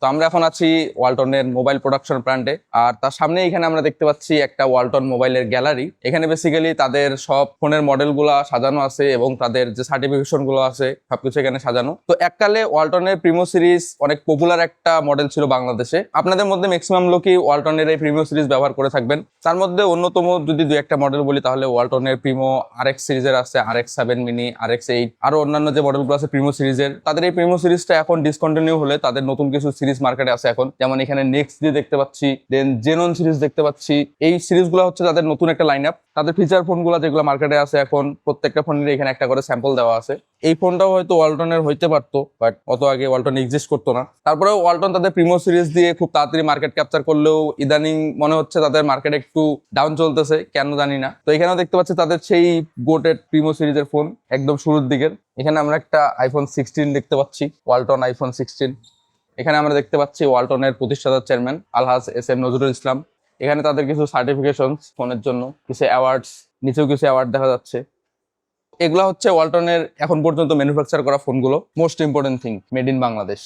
তো আমরা এখন আছি ওয়ালটনের মোবাইল প্রোডাকশন প্ল্যান্টে, আর তার সামনে এখানে আমরা দেখতে পাচ্ছি একটা ওয়ালটন মোবাইলের গ্যালারি। এখানে বেসিক্যালি তাদের সব ফোনের মডেল গুলা সাজানো আছে এবং তাদের যে সার্টিফিকেশন গুলো আছে সবকিছু এখানে সাজানো। তো এককালে ওয়ালটনের প্রিমো সিরিজ অনেক পপুলার একটা মডেল ছিল বাংলাদেশে। আপনাদের মধ্যে ম্যাক্সিমাম লোকই ওয়ালটনের এই প্রিমো সিরিজ ব্যবহার করে থাকবেন। তার মধ্যে অন্যতম যদি দুই একটা মডেল বলি তাহলে ওয়ালটনের প্রিমো RX সিরিজের আছে, RX7 মিনি, RX8, আরো অন্যান্য যে মডেলগুলো আছে প্রিমো সিরিজের। তাদের এই প্রিমো সিরিজটা এখন ডিসকন্টিনিউ হলে তাদের নতুন কিছু সিরিজ মার্কেটে আছে এখন, যেমন এখানে নেক্সট ডে দেখতে পাচ্ছি, দেন জেনন সিরিজ দেখতে পাচ্ছি। এই সিরিজগুলো হচ্ছে তাদের নতুন একটা লাইন আপ। তাদের ফিচার ফোনগুলো যেগুলো মার্কেটে আছে এখন প্রত্যেকটা ফোনের এখানে একটা করে স্যাম্পল দেওয়া আছে। এই ফোনটাও হয়তো ওয়ালটনের হইতে পারতো, বাট অত আগে ওয়ালটন এক্সিস্ট করতো না। তারপরেও ওয়ালটন তাদের প্রিমো সিরিজ দিয়ে খুব তাড়াতাড়ি মার্কেট ক্যাপচার করলেও ইদানিং মনে হচ্ছে তাদের মার্কেট একটু ডাউন চলতেছে, কেন জানি না। তো এখানেও দেখতে পাচ্ছি তাদের সেই গোটেড প্রিমো সিরিজের ফোন একদম শুরুর দিকের। এখানে আমরা একটা iPhone 16 দেখতে পাচ্ছি, ওয়ালটন iPhone 16। এখানে আমরা দেখতে পাচ্ছি ওয়ালটনের প্রতিষ্ঠাতা চেয়ারম্যান আলহাজ SM নজরুল ইসলাম। এখানে তাদের কিছু সার্টিফিকেশন ফোনের জন্য, কিছু অ্যাওয়ার্ডস, নিচেও কিছু অ্যাওয়ার্ড দেখা যাচ্ছে। এগুলা হচ্ছে ওয়ালটনের এখন পর্যন্ত ম্যানুফ্যাকচার করা ফোনগুলো। Most important thing, made in Bangladesh.